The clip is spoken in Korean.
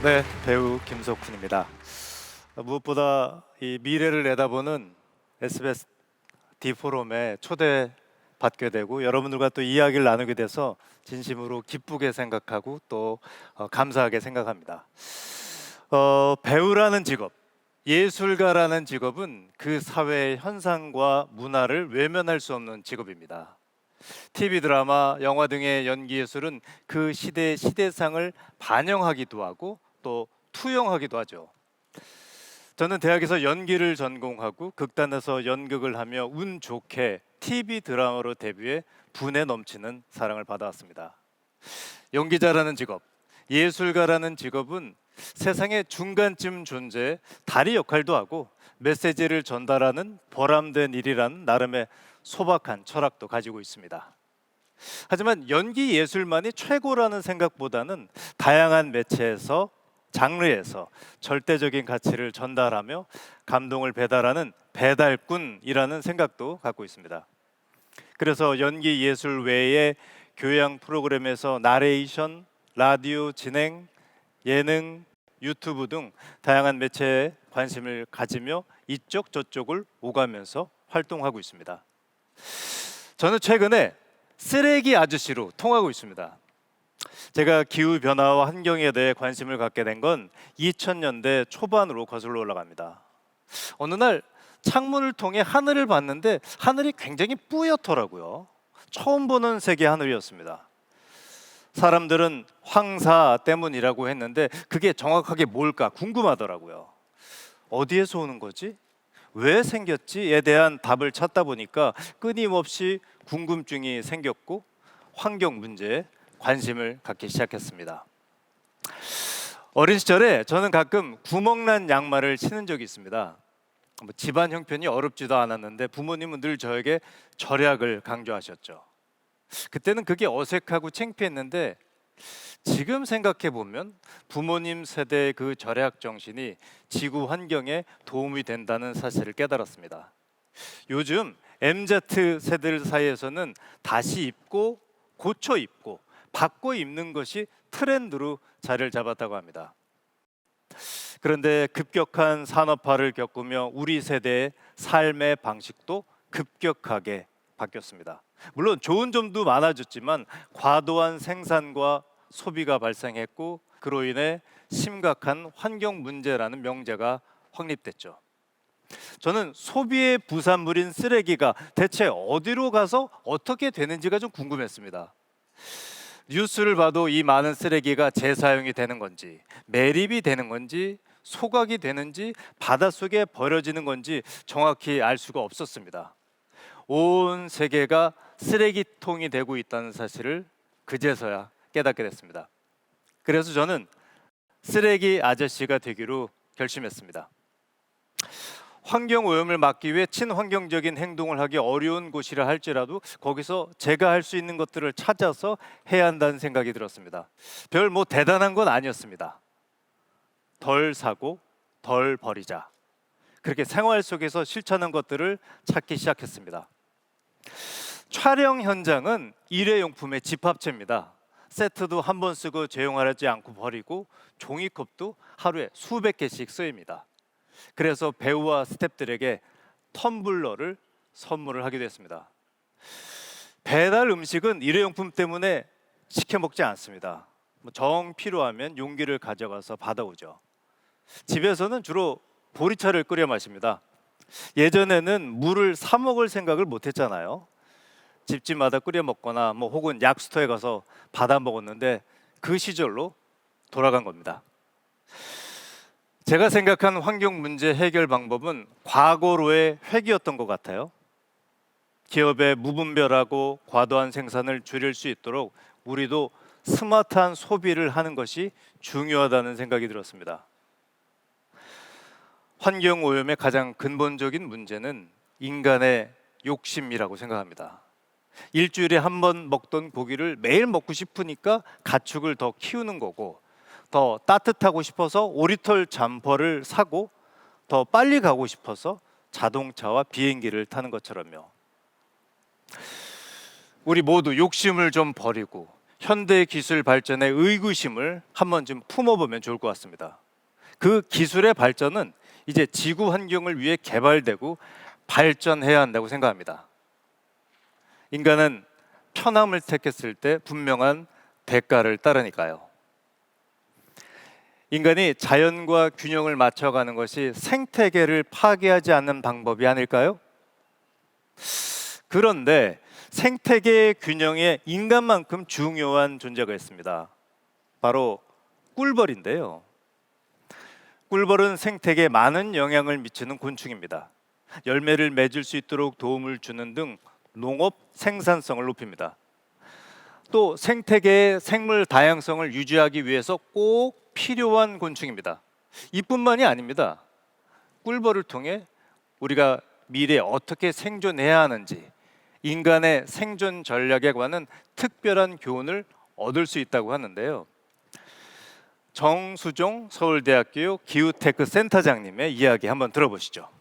네, 배우 김석훈입니다. 무엇보다 이 미래를 내다보는 SBS D포럼에 초대받게 되고 여러분들과 또 이야기를 나누게 돼서 진심으로 기쁘게 생각하고 또 감사하게 생각합니다. 배우라는 직업, 예술가라는 직업은 그 사회의 현상과 문화를 외면할 수 없는 직업입니다. TV 드라마, 영화 등의 연기 예술은 그 시대의 시대상을 반영하기도 하고 또 투영하기도 하죠. 저는 대학에서 연기를 전공하고 극단에서 연극을 하며 운 좋게 TV 드라마로 데뷔해 분에 넘치는 사랑을 받아왔습니다. 연기자라는 직업, 예술가라는 직업은 세상의 중간쯤 존재해 다리 역할도 하고 메시지를 전달하는 보람된 일이라는 나름의 소박한 철학도 가지고 있습니다. 하지만 연기 예술만이 최고라는 생각보다는 다양한 매체에서 장르에서 절대적인 가치를 전달하며 감동을 배달하는 배달꾼이라는 생각도 갖고 있습니다. 그래서 연기 예술 외에 교양 프로그램에서 나레이션, 라디오 진행, 예능, 유튜브 등 다양한 매체에 관심을 가지며 이쪽 저쪽을 오가면서 활동하고 있습니다. 저는 최근에 쓰레기 아저씨로 통하고 있습니다. 제가 기후변화와 환경에 대해 관심을 갖게 된 건 2000년대 초반으로 거슬러 올라갑니다. 어느 날 창문을 통해 하늘을 봤는데 하늘이 굉장히 뿌옇더라고요. 처음 보는 색의 하늘이었습니다. 사람들은 황사 때문이라고 했는데 그게 정확하게 뭘까 궁금하더라고요. 어디에서 오는 거지? 왜 생겼지?에 대한 답을 찾다 보니까 끊임없이 궁금증이 생겼고 환경 문제에 관심을 갖기 시작했습니다. 어린 시절에 저는 가끔 구멍난 양말을 신은 적이 있습니다. 집안 형편이 어렵지도 않았는데 부모님은 늘 저에게 절약을 강조하셨죠. 그때는 그게 어색하고 창피했는데 지금 생각해 보면 부모님 세대의 그 절약 정신이 지구 환경에 도움이 된다는 사실을 깨달았습니다. 요즘 MZ 세대들 사이에서는 다시 입고 고쳐 입고 바꿔 입는 것이 트렌드로 자리를 잡았다고 합니다. 그런데 급격한 산업화를 겪으며 우리 세대의 삶의 방식도 급격하게 바뀌었습니다. 물론 좋은 점도 많아졌지만 과도한 생산과 소비가 발생했고 그로 인해 심각한 환경 문제라는 명제가 확립됐죠. 저는 소비의 부산물인 쓰레기가 대체 어디로 가서 어떻게 되는지가 좀 궁금했습니다. 뉴스를 봐도 이 많은 쓰레기가 재사용이 되는 건지, 매립이 되는 건지, 소각이 되는지, 바닷속에 버려지는 건지 정확히 알 수가 없었습니다. 온 세계가 쓰레기통이 되고 있다는 사실을 그제서야 깨닫게 됐습니다. 그래서 저는 쓰레기 아저씨가 되기로 결심했습니다. 환경오염을 막기 위해 친환경적인 행동을 하기 어려운 곳이라 할지라도 거기서 제가 할 수 있는 것들을 찾아서 해야 한다는 생각이 들었습니다. 별 대단한 건 아니었습니다. 덜 사고 덜 버리자. 그렇게 생활 속에서 실천한 것들을 찾기 시작했습니다. 촬영 현장은 일회용품의 집합체입니다. 세트도 한 번 쓰고 재용하지 않고 버리고 종이컵도 하루에 수백 개씩 쓰입니다. 그래서 배우와 스태프들에게 텀블러를 선물을 하게 됐습니다. 배달 음식은 일회용품 때문에 시켜 먹지 않습니다. 정 필요하면 용기를 가져가서 받아오죠. 집에서는 주로 보리차를 끓여 마십니다. 예전에는 물을 사 먹을 생각을 못 했잖아요. 집집마다 끓여 먹거나 혹은 약수터에 가서 받아 먹었는데 그 시절로 돌아간 겁니다. 제가 생각한 환경 문제 해결 방법은 과거로의 회귀였던 것 같아요. 기업의 무분별하고 과도한 생산을 줄일 수 있도록 우리도 스마트한 소비를 하는 것이 중요하다는 생각이 들었습니다. 환경 오염의 가장 근본적인 문제는 인간의 욕심이라고 생각합니다. 일주일에 한 번 먹던 고기를 매일 먹고 싶으니까 가축을 더 키우는 거고, 더 따뜻하고 싶어서 오리털 잠퍼를 사고, 더 빨리 가고 싶어서 자동차와 비행기를 타는 것처럼요. 우리 모두 욕심을 좀 버리고 현대 기술 발전의 의구심을 한번 좀 품어보면 좋을 것 같습니다. 그 기술의 발전은 이제 지구 환경을 위해 개발되고 발전해야 한다고 생각합니다. 인간은 편함을 택했을 때 분명한 대가를 따르니까요. 인간이 자연과 균형을 맞춰가는 것이 생태계를 파괴하지 않는 방법이 아닐까요? 그런데 생태계의 균형에 인간만큼 중요한 존재가 있습니다. 바로 꿀벌인데요. 꿀벌은 생태계에 많은 영향을 미치는 곤충입니다. 열매를 맺을 수 있도록 도움을 주는 등 농업 생산성을 높입니다. 또 생태계의 생물 다양성을 유지하기 위해서 꼭 필요한 곤충입니다. 이뿐만이 아닙니다. 꿀벌을 통해 우리가 미래에 어떻게 생존해야 하는지, 인간의 생존 전략에 관한 특별한 교훈을 얻을 수 있다고 하는데요. 정수종 서울대학교 기후테크 센터장님의 이야기 한번 들어보시죠.